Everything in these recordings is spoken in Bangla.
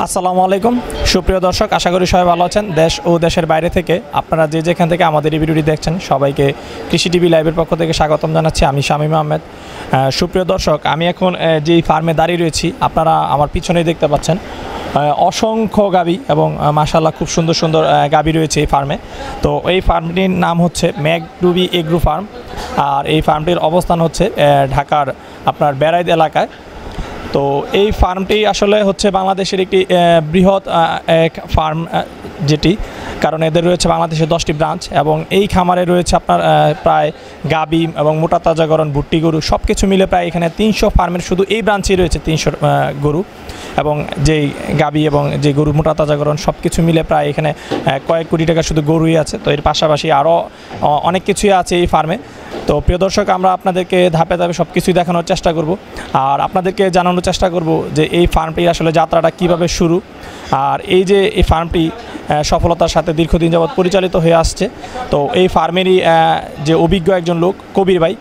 আসসালামু আলাইকুম সুপ্রিয় দর্শক, আশা করি সবাই ভালো আছেন। দেশ ও দেশের বাইরে থেকে আপনারা যে যেখান থেকে আমাদের এই ভিডিওটি দেখছেন সবাইকে কৃষি টিভি লাইভের পক্ষ থেকে স্বাগতম জানাচ্ছি। আমি শামীম আহমেদ। সুপ্রিয় দর্শক, আমি এখন যেই ফার্মে দাঁড়িয়ে রয়েছি আপনারা আমার পিছনেই দেখতে পাচ্ছেন অসংখ্য গাবি এবং মাশাআল্লাহ খুব সুন্দর সুন্দর গাবি রয়েছে এই ফার্মে। তো এই ফার্মটির নাম হচ্ছে ম্যাকডুবি এগ্রো ফার্ম, আর এই ফার্মটির অবস্থান হচ্ছে ঢাকার আপনার বেড়াইদ এলাকায়। তো এই ফার্মটি আসলে হচ্ছে বাংলাদেশের একটি বৃহৎ এক ফার্ম যেটি, কারণ এদের রয়েছে বাংলাদেশে 10টি ব্রাঞ্চ এবং এই খামারে রয়েছে আপনার প্রায় গাবি এবং মোটা তাজাকরণ ভুট্টি গরু সব কিছু মিলে প্রায় এখানে 300 ফার্মের শুধু এই ব্রাঞ্চেই রয়েছে 300 গরু, এবং যেই গাবি এবং যে গরু মোটা তাজাকরণ সব কিছু মিলে প্রায় এখানে কয়েক কোটি টাকা শুধু গরুই আছে। তো এর পাশাপাশি আরও অনেক কিছুই আছে এই ফার্মে। তো প্রিয় দর্শক, আমরা আপনাদেরকে ধাপে ধাপে সব কিছুই দেখানোর চেষ্টা করব আর আপনাদেরকে জানানোর চেষ্টা করব যে এই ফার্মটির আসলে যাত্রাটা কিভাবে শুরু, আর এই যে এই ফার্মটি সফলতার সাথে দীর্ঘদিন যাবৎ পরিচালিত হয়ে আসছে। তো এই ফার্মেরই যে অভিজ্ঞ একজন লোক কবির ভাই,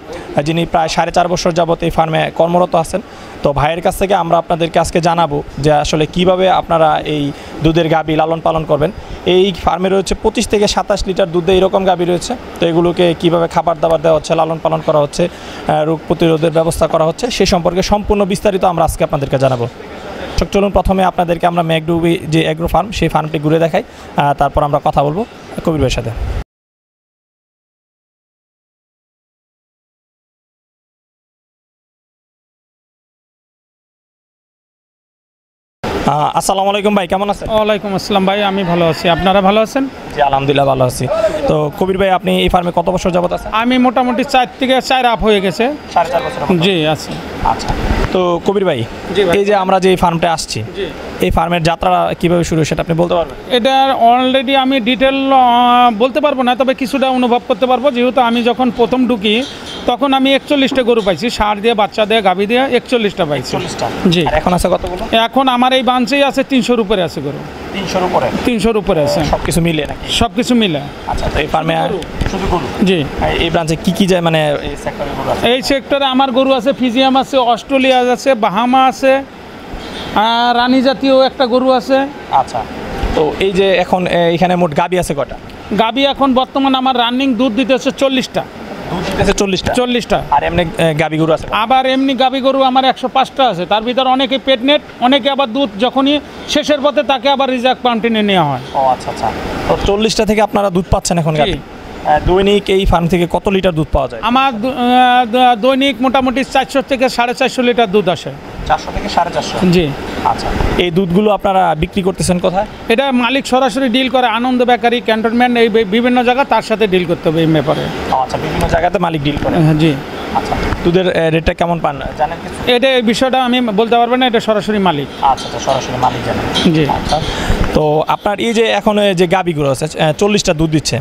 যিনি প্রায় 4.5 বছর যাবৎ এই ফার্মে কর্মরত আছেন। তো ভাইয়ের কাছ থেকে আমরা আপনাদেরকে আজকে জানাবো যে আসলে কিভাবে আপনারা এই দুধের গাবি লালন পালন করবেন। এই ফার্মে রয়েছে 25 থেকে 27 লিটার দুধে এরকম গাবি রয়েছে। তো এগুলোকে কিভাবে খাবার দাবার দেওয়া হচ্ছে, লালন পালন করা হচ্ছে, রোগ প্রতিরোধের ব্যবস্থা করা হচ্ছে, সে সম্পর্কে সম্পূর্ণ বিস্তারিত আমরা আজকে আপনাদেরকে জানাবো। চলুন প্রথমে আপনাদেরকে আমরা ম্যাকডুবি যে এগ্রো ফার্ম সেই ফার্মটি ঘুরে দেখাই, তারপর আমরা কথা বলবো কবির ভাইয়ের সাথে। আসসালামু আলাইকুম ভাই, কেমন আছেন? ওয়ালাইকুম আসসালাম ভাই, আমি ভালো আছি। আপনারা ভালো আছেন? জি আলহামদুলিল্লাহ ভালো আছি। তো কবির ভাই, আপনি এই ফার্মে কত বছর যাবত আছেন? আমি মোটামুটি 4 থেকে 4 আপ হয়ে গেছে। 4.5 বছর? জি আছি। আচ্ছা, তো কবির ভাই, জি ভাই। এই যে আমরা যে এই ফার্মটা আসছি, এই ফার্মের যাত্রা কিভাবে শুরু সেটা আপনি বলতে পারবেন? এটার অলরেডি আমি ডিটেল বলতে পারবো না, তবে কিছুটা অনুভব করতে পারবো। যেহেতু আমি যখন প্রথম ঢুকি তখন আমি 41টা গরু পাইছি, ষাঁড় দিয়ে, বাচ্চা দিয়ে, গাভী দিয়ে 41টা পাইছি। জি। আর এখন আছে কতগুলো? এখন আমার এই বাঞ্চেই আছে 300-র উপরে আছে গরু। 300-র উপরে? 300-র উপরে আছে সব কিছু মিলে নাকি? সব কিছু মিলে। আচ্ছা, তো এই ফার্মে শুধু গরু? জি। এই ব্রাঞ্চে কি কি যায়, মানে এই সেক্টরে গরু আছে? এই সেক্টরে আমার গরু আছে, ফিজিয়াম আছে, অস্ট্রেলিয়া আছে, বাহামা আছে, আর রানী জাতীয় একটা গরু আছে। আচ্ছা, তো এই যে এখন এখানে মোট গাবি আছে কটা? গাবি এখন বর্তমান আমার রানিং দুধ দিতেছে 40টা। দুধ দিতেছে 40টা? আর এমনি গাবি গরু আছে? আবার এমনি গাবি গরু আমার 105টা আছে। তার ভিতর অনেকে পেটনেট, অনেকে আবার দুধ যখনই শেষের পথে তাকে আবার রিজার্ভ কাউন্টিনে নেওয়া হয়। ও আচ্ছা আচ্ছা, তো 40টা থেকে আপনারা দুধ পাচ্ছেন এখন গাবি? দৈনিক এই ফার্ম থেকে কত লিটার দুধ পাওয়া যায়? আমার দৈনিক মোটামুটি 400 থেকে 450 লিটার দুধ আসে। 400 থেকে 450? জি। আচ্ছা, এই দুধগুলো আপনারা বিক্রি করতেছেন কোথায়? এটা মালিক সরাসরি ডিল করে, আনন্দ বেকারি, ক্যান্টনমেন্ট, এই বিভিন্ন জায়গা তার সাথে ডিল করতে হবে এই ব্যাপারে। আচ্ছা, বিভিন্ন জায়গাতে মালিক ডিল করে? জি। আচ্ছা, দুধের রেটটা কেমন পান জানেন কিছু? এটা এই বিষয়টা আমি বলতে পারবো না, এটা সরাসরি মালিক। আচ্ছা, তো সরাসরি মালিক জানেন? জি। আচ্ছা, তো আপনার এই যে এখন যে গাবিগুলো আছে 40টা দুধ দিচ্ছে,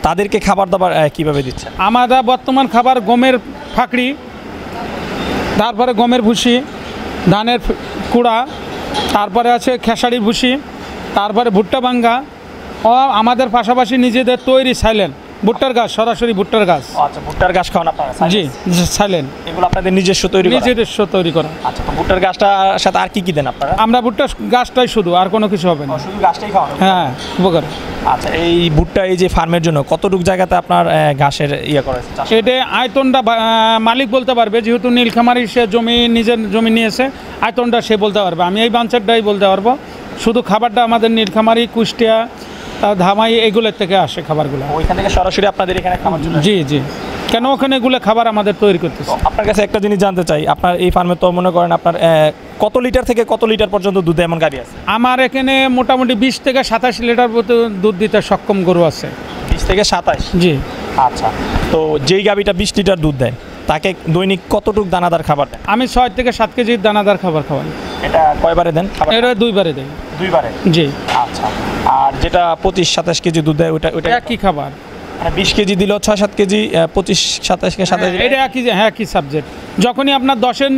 তাদেরকে খাবার দাবার কিভাবে দিচ্ছে? আমরা বর্তমান খাবার গমের ফাঁকড়ি, তারপরে গমের ভুসি, ধানের কুড়া, তারপরে আছে খেসারির ভুসি, তারপরে ভুট্টা ভাঙ্গা, ও আমাদের পাশাপাশি নিজেদের তৈরি সাইলেন ভুট্টার গাছ, সরাসরি ভুট্টার গাছ। আচ্ছা, ভুট্টার গাছ খাওয়ান আপনারা? জি, সাইলেন। এগুলো আপনাদের নিজস্ব তৈরি করা? নিজস্ব তৈরি করা। আচ্ছা, তো ভুট্টার গাছটার সাথে আর কি কি দেন আপনারা? আমরা ভুট্টার গাছটাই শুধু, আর কোনো কিছু হবে না। শুধু গাছটাই খাওয়ানো? হ্যাঁ, উপকার। আচ্ছা, এই ভুট্টা এই যে ফার্মের জন্য কতটুকু জায়গাতে আপনার ঘাসের ইয়ে করা হয়েছে? এটা আয়তনটা মালিক বলতে পারবে, যেহেতু নীলখামারি সে জমি, নিজের জমি নিয়েছে, আয়তনটা সে বলতে পারবে। আমি এই বাঞ্চারটাই বলতে পারবো। শুধু খাবারটা আমাদের নীলখামারি, কুষ্টিয়া, ধামাই এগুলোর থেকে আসে খাবারগুলো। ওইখান থেকে সরাসরি আপনাদের এখানে খাবার জন্য? জি জি, কেন ওখানে এগুলো খাবার আমাদের তৈরি করতেছে। আপনার কাছে একটা জিনিস জানতে চাই, আপনার এই ফার্মে তো মনে করেন আপনার কত লিটার থেকে কত লিটার পর্যন্ত দুধ এমন গাবি আছে? আমার এখানে মোটামুটি 20 থেকে 27 লিটার মতো দুধ দিতে সক্ষম গরু আছে। 20 থেকে 27? জি। আচ্ছা, তো যেই গাবিটা 20 লিটার দুধ দেয় তাকে দৈনিক কতটুকু দানাদার খাবার দেন? আমি 6 থেকে 7 কেজি দানাদার খাবার খাওয়াই। এটা কয়বারে দেন খাবার? এটা 2 বারে দেই। 2 বারে? জি। আচ্ছা, আর যেটা 25-27 কেজি দুধ দেয় ওটা একই খাবার? মানে 20 কেজি দিলেও 6-7 কেজি, 25-27 এটা একই, হ্যাঁ একই সাবজেক্ট। যখনই আপনার 10-এর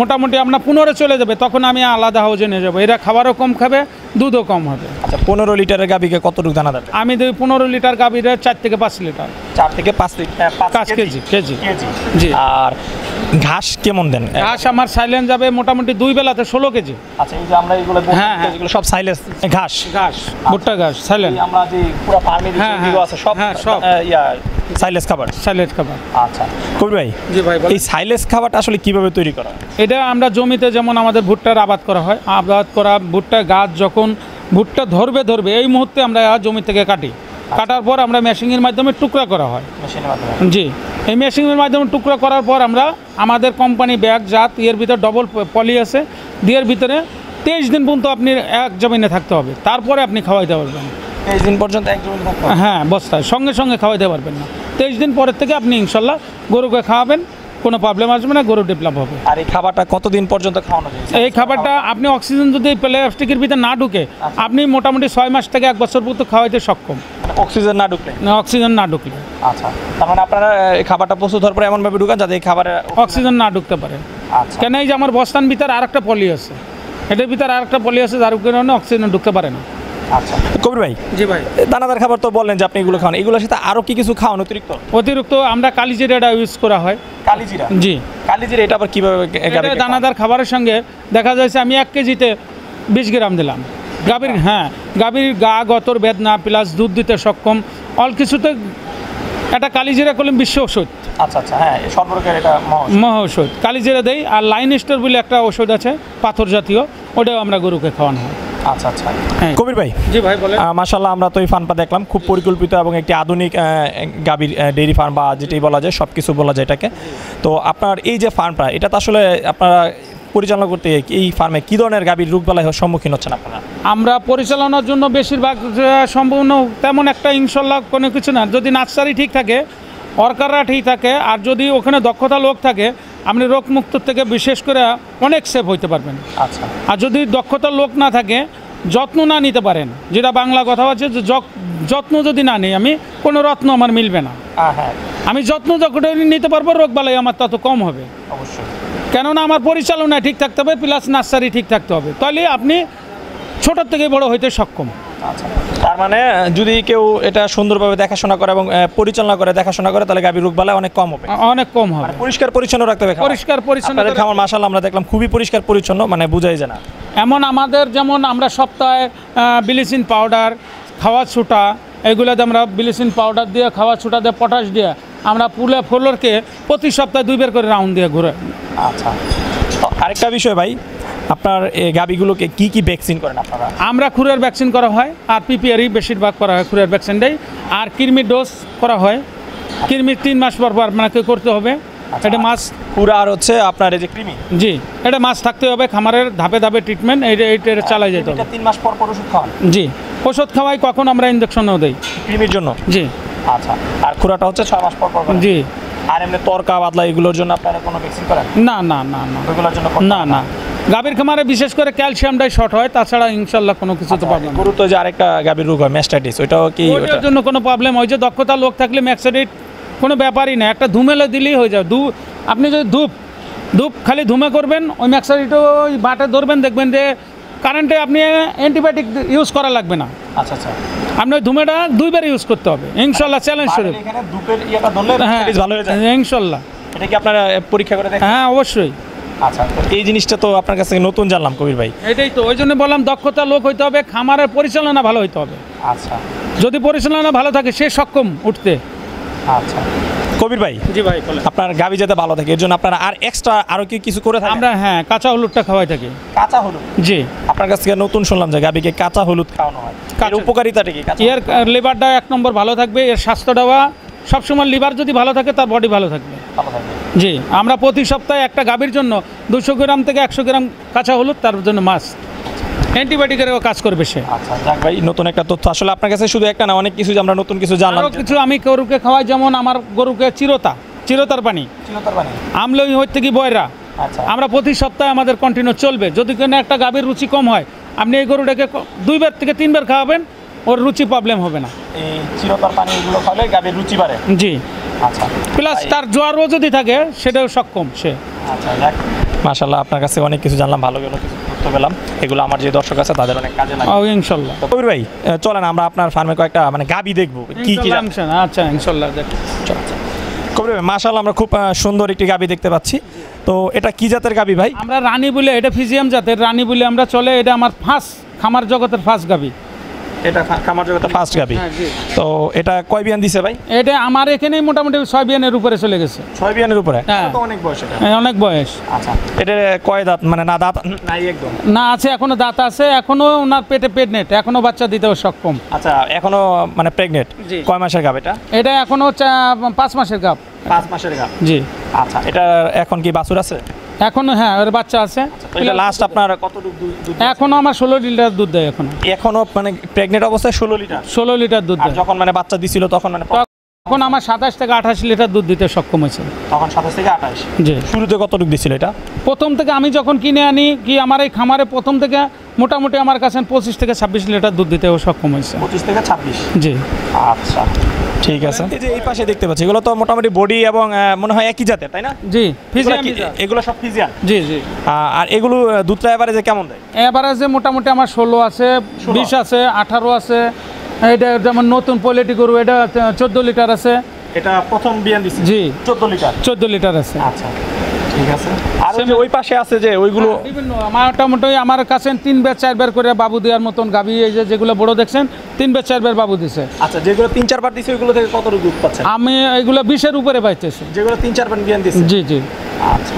মোটামুটি আপনার 15 চলে যাবে তখন আমি আলাদা হাউজে নিয়ে যাবো। এরা খাবারও কম খাবে, দুধও কম হবে। আচ্ছা, 15 লিটারের গাবিকে কতটুকু দানা দেবে? আমি দিই 15 লিটার গাবিরে 4 থেকে 5 লিটার। 4 থেকে 5 লিটার? 5 কেজি। জি। আর ঘাস কেমন দেন? ঘাস আমার সাইলেন্স যাবে মোটামুটি 2 বেলাতে 16 কেজি। আচ্ছা, এই যে আমরা এগুলো হ্যাঁ, হ্যাঁ। এগুলো সব সাইলেন্স ঘাস। ঘাস ভুট্টা ঘাস সাইলেন্স। আমরা যে পুরো ফার্মে হ্যাঁ, যেগুলো আছে সব হ্যাঁ, সব। সাইলেস খাবার। সাইলেন্স খাবার। আচ্ছা কবির ভাই, জি ভাই বলেন। এই সাইলেস খাবারটা আসলে কিভাবে তৈরি করা হয়? এটা আমরা জমিতে যেমন আমাদের ভুট্টার আবাদ করা হয়, আবাদ করা ভুট্টা গাছ যখন ভুট্টা ধরবে এই মুহূর্তে আমরা জমি থেকে কাটি, কাটার পর আমরা মেশিনের মাধ্যমে টুকরা করা হয়। মেশিনের মাধ্যমে? জি, এই মেশিনের মাধ্যমে টুকরা করার পর আমরা আমাদের কোম্পানি ব্যাগ জাত এর ভিতরে ডবল পলি আছে, এর ভিতরে 23 দিন পর্যন্ত আপনি এক জমিনে থাকতে হবে, তারপরে আপনি খাওয়াইতে পারবেন। 23 দিন পর্যন্ত এক জমিতে থাকতে হবে? হ্যাঁ, বস্তায় সঙ্গে সঙ্গে খাওয়াইতে পারবেন না। 23 দিন পরের থেকে আপনি ইনশাল্লাহ গরুকে খাওয়াবেন, কোনো প্রবলেম আসবে না, গরু ডেভেলপ হবে। আর এই খাবারটা কতদিন পর্যন্ত খাওয়ানো যায়? এই খাবারটা আপনি অক্সিজেন যদি প্লাস্টিকের ভিতরে না ঢুকে আপনি মোটামুটি 6 মাস থেকে 1 বছর পর্যন্ত খাওয়াইতে সক্ষম। অক্সিজেন না ঢুকলে? অক্সিজেন না ঢুকলে। আচ্ছা, তার মানে আপনারা এই খাবারটা প্রস্তুত হওয়ার পরে এমনভাবে ঢুকান যাতে এই খাবারে অক্সিজেন না ঢুকতে পারে। আচ্ছা, কেন এই যে আমার বস্তার ভিতরে আরেকটা পলি আছে, এটার ভিতরে আরেকটা পলি আছে যার কারণে অক্সিজেন ঢুকতে পারে না। আচ্ছা কবির ভাই, জি ভাই। দানাদার খাবার তো বললেন যে আপনি এগুলো খান, এগুলোর সাথে আরো কি কিছু খাওয়ান অতিরিক্ত আমরা কালিজিরাটা ইউজ করা হয়। কালিজিরা? জি। কালিজিরা এটা আবার কিভাবে? এটা দানাদার খাবারের সঙ্গে দেখা যাচ্ছে আমি 1 কেজিতে 20 গ্রাম দিলাম। গাভীর গা গতর বেদনা প্লাস দুধ দিতে সক্ষম অল কিছুতে একটা কালিজিরা করলাম বিশ্ব ওষুধ। আচ্ছা আচ্ছা, হ্যাঁ, সর্বরোগের এটা মহা ওষুধ কালিজিরা দেই। আর লাইন স্টার বলে একটা ওষুধ আছে পাথর জাতীয়, ওটাও আমরা গরুকে খাওয়ানো হয়। আচ্ছা আচ্ছা। হ্যাঁ। কবির ভাই, জি ভাই বলেন। মাশাআল্লাহ, আমরা তো এই ফার্মটা দেখলাম খুব পরিকল্পিত এবং একটি আধুনিক গাভীর ডেইরি ফার্ম বা যেটাই বলা যায় সব কিছু বলা যায় এটাকে। তো আপনার এই যে ফার্মটা, এটা তো আসলে আপনারা পরিচালনা করতে এই ফার্মে কী ধরনের গাভীর রোগবালাই সম্মুখীন হচ্ছেন আপনারা? আমরা পরিচালনার জন্য বেশিরভাগ সম্পূর্ণ তেমন একটা ইনশাল্লাহ কোনো কিছু না, যদি নার্সারি ঠিক থাকে, ওয়ার্কাররা ঠিক থাকে, আর যদি ওখানে দক্ষতা লোক থাকে, আপনি রোগমুক্ত থেকে বিশেষ করে অনেক সেভ হইতে পারবেন। আচ্ছা। আর যদি দক্ষতা লোক না থাকে, যত্ন না নিতে পারেন, যেটা বাংলা কথা হচ্ছে যে যত্ন যদি না নিই আমি, কোনো রত্ন আমার মিলবে না। হ্যাঁ, আমি যত্ন যখন নিতে পারবো রোগবালাই আমার তত কম হবে। অবশ্যই। কেননা আমার পরিচালনা ঠিক থাকতে হবে, প্লাস নার্সারি ঠিক থাকতে হবে, তাহলে আপনি ছোটোর থেকে বড় হইতে সক্ষম। আচ্ছা, তার মানে যদি কেউ এটা সুন্দরভাবে দেখাশোনা করে এবং পরিচালনা করে দেখাশোনা করে, তাহলে গাভীর রোগবালাই অনেক কম হবে। অনেক কম হবে। পরিষ্কার পরিচ্ছন্ন রাখতে হবে। পরিষ্কার পরিচ্ছন্ন খামার মাশাআল্লাহ আমরা দেখলাম খুবই পরিষ্কার পরিচ্ছন্ন, মানে বুঝাই যায় না এমন। আমাদের যেমন আমরা সপ্তাহে ব্লিচিং পাউডার, খাওয়া ছুটা, এগুলোতে আমরা ব্লিচিং পাউডার দিয়ে, খাওয়া ছুটা দিয়ে, পটাশ দিয়ে আমরা ফ্লোরকে প্রতি সপ্তাহে 2 বার করে রাউন্ড দিয়ে ঘুরে। আচ্ছা, আরেকটা বিষয় ভাই, আপনার এই গাভীগুলোকে কি কি ভ্যাকসিন করেন আপনারা? আমরা খুরের ভ্যাকসিন করা হয়, আর পিপিআরই বেশিরভাগ করা হয়, খুরের ভ্যাকসিনটাই। আর কৃমির ডোজ করা হয়, কৃমির 3 মাস পর পর আপনাকে করতে হবে। এটা মাছ পুরা আর হচ্ছে আপনার এই যে কৃমি, জি, এটা মাছ থাকতে হবে, খামারের ধাপে ধাপে ট্রিটমেন্ট এইটা চালাই যেতে হবে। 3 মাস পর পর ওষুধ খাওয়ান? জি, ওষুধ খাওয়াই, কখন আমরা ইঞ্জেকশনও দেই কৃমির জন্য। জি। আচ্ছা, আর খুরাটা হচ্ছে 6 মাস পর পর? জি। আর এমনি তরকা বাদলা এগুলোর জন্য আপনারা কোনো ভ্যাকসিন করেন? না না না না, ওইগুলোর জন্য না না। গাভীর খামারে বিশেষ করে ক্যালসিয়ামটাই শর্ট হয়, তাছাড়া ইনশাল্লাহ কোনো কিছু তো প্রবলেম। গরু তো যে আরেকটা গাভীর রোগ হয় ম্যাস্টাইটিস, ওইটাও কি? ওইটার জন্য কোনো প্রবলেম হয় যে দক্ষতা লোক থাকলে ম্যাক্সাইটিস কোনো ব্যাপারই না, একটা ধুমেলে দিলেই হয়ে যায়। আপনি যদি ধূপ খালি ধুমে করবেন, ওই ম্যাক্সাইটিসও ওই বাটে ধরবেন, দেখবেন যে কারেন্টে আপনি অ্যান্টিবায়োটিক ইউজ করা লাগবে না। আচ্ছা আচ্ছা, আপনি ওই ধুমেটা 2 বার ইউজ করতে হবে ইনশাল্লাহ, চ্যালেঞ্জ শুরু। এখানে ধূপের ইয়েটা ধরলে হ্যাঁ, ভালো হয়ে যায় ইনশাল্লাহ। এটা কি আপনারা পরীক্ষা করে দেখেন? হ্যাঁ, অবশ্যই। আচ্ছা, এই জিনিসটা তো আপনার কাছ থেকে নতুন জানলাম কবির ভাই। এটাই তো, ওই জন্য বললাম দক্ষতা লোক হইতে হবে, খামারের পরিচালনা ভালো হইতে হবে। আচ্ছা, যদি পরিচালনা ভালো থাকে সে সক্ষম উঠতে। আচ্ছা কবির ভাই, জি ভাই বলেন। আপনার গাভী যাতে ভালো থাকে এর জন্য আপনারা আর এক্সট্রা আরো কি কিছু করে থাকেন? আমরা হ্যাঁ কাঁচা হলুদটা খাওয়াই থাকি। কাঁচা হলুদ? জি। আপনার কাছ থেকে নতুন শুনলাম যে গাভীকে কাঁচা হলুদ খাওয়ানো হয়, এর উপকারিতাটা কি? এর লিভারটা 1 নম্বর ভালো থাকবে, এর স্বাস্থ্যটা সবসময় লিভার যদি ভালো থাকে তার বডি ভালো থাকবে। জি, আমরা প্রতি সপ্তাহে একটা গাভীর জন্য 200 গ্রাম থেকে 100 গ্রাম কাঁচা হলুদ, তার জন্য মাছ অ্যান্টিবায়োটিকেরও কাজ করবে সে। আচ্ছা, যাক ভাই, নতুন একটা তথ্য। আসলে আপনার কাছে শুধু একটা না, অনেক কিছু আমরা নতুন কিছু জানলাম। আরও কিছু আমি গরুকে খাওয়াই, যেমন আমার গরুকে চিরতার পানি, আমলই হইতে কি বয়রা। আচ্ছা, আমরা প্রতি সপ্তাহে আমাদের কন্টিনিউ চলবে। যদি কোনো একটা গাভীর রুচি কম হয়, আপনি এই গরুটাকে 2 বার থেকে 3 বার খাওয়াবেন, ওর রুচি প্রবলেম হবে না। এই চিরতার পানি এগুলো খাওয়ালে গাভীর রুচি বাড়ে? জি। আচ্ছা, প্লাস তার জ্বরও যদি থাকে সেটাও সক্ষম সে। আচ্ছা, যাক মাশাআল্লাহ, আপনার কাছে অনেক কিছু জানলাম, ভালো কিছু তথ্য পেলাম, এগুলো আমার যে দর্শক আছে তাদের অনেক কাজে লাগে। ইনশাল্লাহ। তো কবির ভাই, চলেন আমরা আপনার ফার্মে কয়েকটা মানে গাভী দেখবো কি কি। আচ্ছা ইনশাল্লাহ, দেখ। কবির ভাই, মাশাআল্লাহ আমরা খুব সুন্দর একটি গাভী দেখতে পাচ্ছি। তো এটা কি জাতের গাবি ভাই? আমরা রানী বলে, এটা ফিজিয়াম জাতের রানী বলে আমরা চলে, এটা আমার ফার্স্ট খামার জগতের ফার্স্ট গাবি। এটা খামার জগতে ফার্স্ট গাবি। হ্যাঁ, জি। তো এটা কয় বিয়ান দিছে ভাই? এটা আমার এখানেই মোটামুটি 6 বিয়ানের উপরে চলে গেছে। 6 বিয়ানের উপরে? হ্যাঁ। তো অনেক বয়স এটা। হ্যাঁ, অনেক বয়স। আচ্ছা, এটা কয় দাঁত, মানে না দাঁত নাই একদম? না, আছে, এখনো দাঁত আছে, এখনো ওনার পেটে প্রেগনেন্ট, এখনো বাচ্চা দিতেও সক্ষম। আচ্ছা, এখনো মানে প্রেগনেন্ট? জি। কয় মাসের গাব এটা? এটা এখনো 5 মাসের গাব। 5 মাসের গাব। জি। আচ্ছা, এটা এখন কি বাছুর আছে? এখনো, হ্যাঁ, ওর বাচ্চা আছে। তো এটা লাস্ট আপনার কতটুকু দুধ? এখনো আমার 16 লিটার দুধ দেয় এখনো মানে প্রেগনেন্ট অবস্থায় 16 লিটার? 16 লিটার দুধ আর দেয়। যখন মানে বাচ্চা দিছিল তখন মানে এখন আমার 27 থেকে 28 লিটার দুধ দিতে সক্ষম হয়েছে। তখন 27 থেকে 28? জি। শুরুতে কতটুকু দিছিল এটা? প্রথম থেকে আমি যখন কিনে আনি, কি আমার এই খামারে প্রথম থেকে মোটামুটি আমার কাছে 25 থেকে 26 লিটার দুধ দিতেও সক্ষম হয়েছে। 25 থেকে 26? জি। আচ্ছা, ঠিক আছে। এই যে এই পাশে দেখতে পাচ্ছি, এগুলো তো মোটামুটি বডি এবং মনে হয় একই জাতের, তাই না? জি, এগুলো ফিজিয়াম। এগুলো সব ফিজিয়ান? জি জি। আর এগুলো দুধটা এভারেজে কেমন দেয়? এভারেজে মোটামুটি আমার 16 আছে, 20 আছে, 18 আছে। এটা যেমন নতুন পোলেটি গরু, এটা 14 লিটার আছে। এটা প্রথম বিয়ান দিছে? জি। 14 লিটার? 14 লিটার আছে। আচ্ছা, ঠিক আছে। আর ওই যে ওই পাশে আছে যে ওইগুলো? বিভিন্ন মোটামুটি আমার কাছে 3 বার 4 বার করে বাবু দেওয়ার মতন গাভী, এই যে যেগুলো বড় দেখছেন 3 বার 4 বার বাবু দিছে। আচ্ছা, যেগুলো 3-4 বার দিছে ওইগুলো থেকে কতটুকু দুধ পাচ্ছেন? আমি এগুলো 20-এর উপরে পাইতেছি। যেগুলো 3-4 বার বিয়ান দিছে? জি জি। আচ্ছা,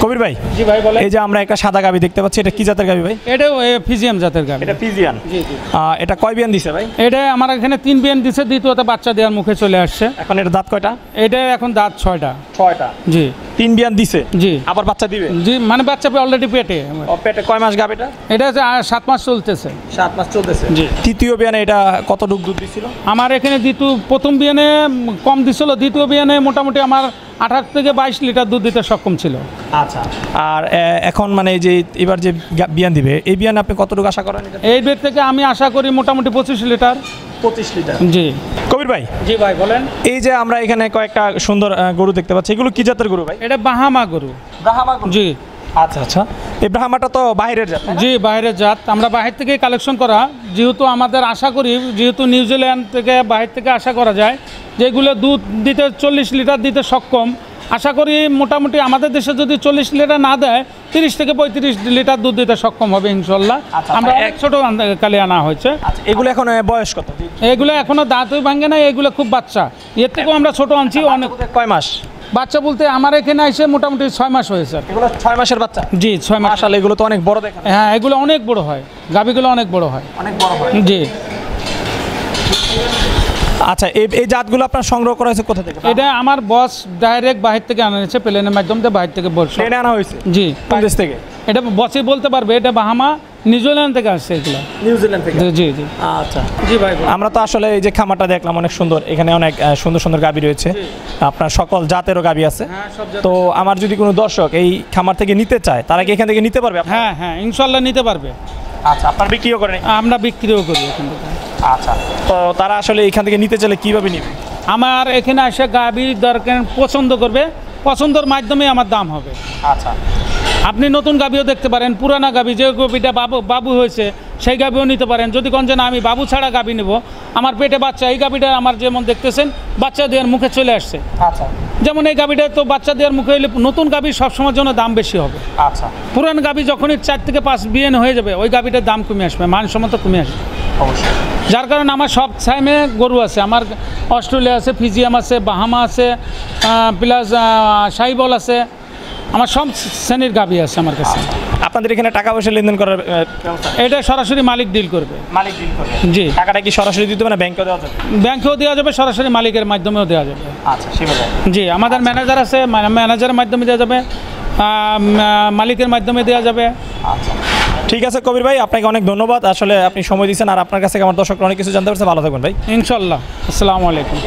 কবির ভাই, জি ভাই বলেন। এই যে আমরা একটা সাদা গাবি দেখতে পাচ্ছি, এটা কি জাতের গাবি ভাই? এটাও ফিজিয়াম জাতের গাভী। এটা ফিজিয়ান? জি জি। এটা কয় বিয়ান দিছে ভাই? এটা আমার এখানে 3 বিয়ান দিছে, দ্বিতীয়তে বাচ্চা দেওয়ার মুখে চলে আসছে। এখন এটা দাঁত কয়টা? এটা এখন দাঁত 6টা। 6টা? জি। 3 বিয়ান দিছে? জি। আবার বাচ্চা দিবে? জি, মানে বাচ্চা অলরেডি পেটে। পেটে কয় মাস গাব এটা? এটা হচ্ছে 7 মাস চলতেছে। 7 মাস চলতেছে? জি। তৃতীয় বিয়ানে এটা কতটুকু দুধ দিছিল? আমার এখানে প্রথম বিয়ানে কম দিছিল, দ্বিতীয় বিয়ানে মোটামুটি আমার 18 থেকে 22 লিটার দুধ দিতে সক্ষম ছিল। আচ্ছা, আর এখন মানে এই যে এবার যে বিয়ান দিবে, এই বিয়ান আপনি কতটুকু আশা করেন? এই বেড থেকে আমি আশা করি মোটামুটি 25 লিটার। 25 লিটার? জি। কবির ভাই, জি ভাই বলেন। এই যে আমরা এখানে কয়েকটা সুন্দর গরু দেখতে পাচ্ছি, এগুলো কি জাতের গরু ভাই? এটা বাহামা গরু। ব্রাহ্মা গরু? জি। আচ্ছা আচ্ছা, এই ব্রাহ্মাটা তো বাইরের জাত? জি, বাইরের জাত, আমরা বাহির থেকে কালেকশন করা। যেহেতু আমাদের আশা করি, যেহেতু নিউজিল্যান্ড থেকে বাহির থেকে আশা করা যায় যেগুলো দুধ দিতে 40 লিটার দিতে সক্ষম, আশা করি মোটামুটি আমাদের দেশে যদি 40 লিটার না দেয় 30 থেকে 35 লিটার দুধ দিতে সক্ষম হবে ইনশাল্লাহ। আচ্ছা, আমরা এক ছোট কালে আনা হয়েছে। আচ্ছা, এগুলো এখন বয়স কত? এগুলো এখনো দাঁতই ভাঙে না, এগুলো খুব বাচ্চা, এর থেকেও আমরা ছোট আনছি অনেক। কয় মাস বাচ্চা বলতে আমার এখানে এসে মোটামুটি 6 মাস হয়েছে। এগুলো 6 মাসের বাচ্চা? জি, 6 মাস। মাশাআল্লাহ, এগুলো তো অনেক বড় দেখা। হ্যাঁ, এগুলো অনেক বড় হয়, গাভীগুলো অনেক বড় হয়। অনেক বড় হয়? জি। আচ্ছা, এই জাতগুলো আপনার সংগ্রহ করা হয়েছে কোথা থেকে? এটা আমার বস ডাইরেক্ট বাহির থেকে আনেছে, প্লেনের মাধ্যমে বাহির থেকে বলছে। প্লেনে আনা হয়েছে? জি। কোন দেশ থেকে? এটা বসই বলতে পারবে, এটা বাহামা নিউজিল্যান্ড থেকে আসছে এগুলো। নিউজিল্যান্ড থেকে? জি জি। আচ্ছা, জি ভাই। আমরা তো আসলে এই যে খামারটা দেখলাম অনেক সুন্দর, এখানে অনেক সুন্দর সুন্দর গাভী রয়েছে, আপনার সকল জাতেরও গাভী আছে। হ্যাঁ, সব জাতের। তো আমার যদি কোনো দর্শক এই খামার থেকে নিতে চায়, তারা কি এখান থেকে নিতে পারবে? হ্যাঁ হ্যাঁ, ইনশাল্লাহ নিতে পারবে। আচ্ছা, আপনার বিক্রিও করেন? আমরা বিক্রিও করি এখান থেকে। আচ্ছা, তো তারা আসলে এখান থেকে নিতে চাইলে কিভাবে নিবে? আমার এখানে এসে গাভী দরকার পছন্দ করবে, পছন্দের মাধ্যমে আমার দাম হবে। আচ্ছা, আপনি নতুন গাভীও দেখতে পারেন, পুরানা গাভী যে গাভীটা বাবু হয়েছে সেই গাভীও নিতে পারেন। যদি কোন যে না আমি বাবু ছাড়া গাভী নেব, আমার পেটে বাচ্চা, এই গাভীটা আমার যেমন দেখতেছেন বাচ্চা দেওয়ার মুখে চলে আসছে, আচ্ছা, যেমন এই গাভীটা তো বাচ্চা দেওয়ার মুখে হলে নতুন গাভী সবসময়ের জন্য দাম বেশি হবে। আচ্ছা, পুরান গাভী যখনই 4 থেকে 5 বিয়ান হয়ে যাবে ওই গাভীটার দাম কমে আসবে, মানসম্মত কমে আসবে। অবশ্যই। যার কারণে আমার সব টাইমে গরু আছে, আমার অস্ট্রেলিয়া আছে, ফিজিয়াম আছে, বাহামা আছে, প্লাস সাইবল আছে, আমার সব শ্রেণীর গাভী আছে আমার কাছে। আপনাদের এখানে টাকা পয়সা লেনদেন করার ব্যবস্থা? এটা সরাসরি মালিক ডিল করবে। মালিক ডিল করবে? জি। টাকাটা কি সরাসরি দিতে হবে না ব্যাংকেও দেওয়া যাবে? ব্যাংকেও দেওয়া যাবে, সরাসরি মালিকের মাধ্যমেও দেওয়া যাবে। আচ্ছা, সেভাবে? জি, আমাদের ম্যানেজার আছে, ম্যানেজারের মাধ্যমে দেওয়া যাবে, মালিকের মাধ্যমে দেওয়া যাবে। আচ্ছা, ঠিক আছে কবির ভাই, আপনাকে অনেক ধন্যবাদ, আসলে আপনি সময় দিচ্ছেন, আর আপনার কাছে আমার দর্শকরা অনেক কিছু জানতে পারছে। ভালো থাকবেন ভাই। ইনশাল্লাহ। আসসালামু আলাইকুম।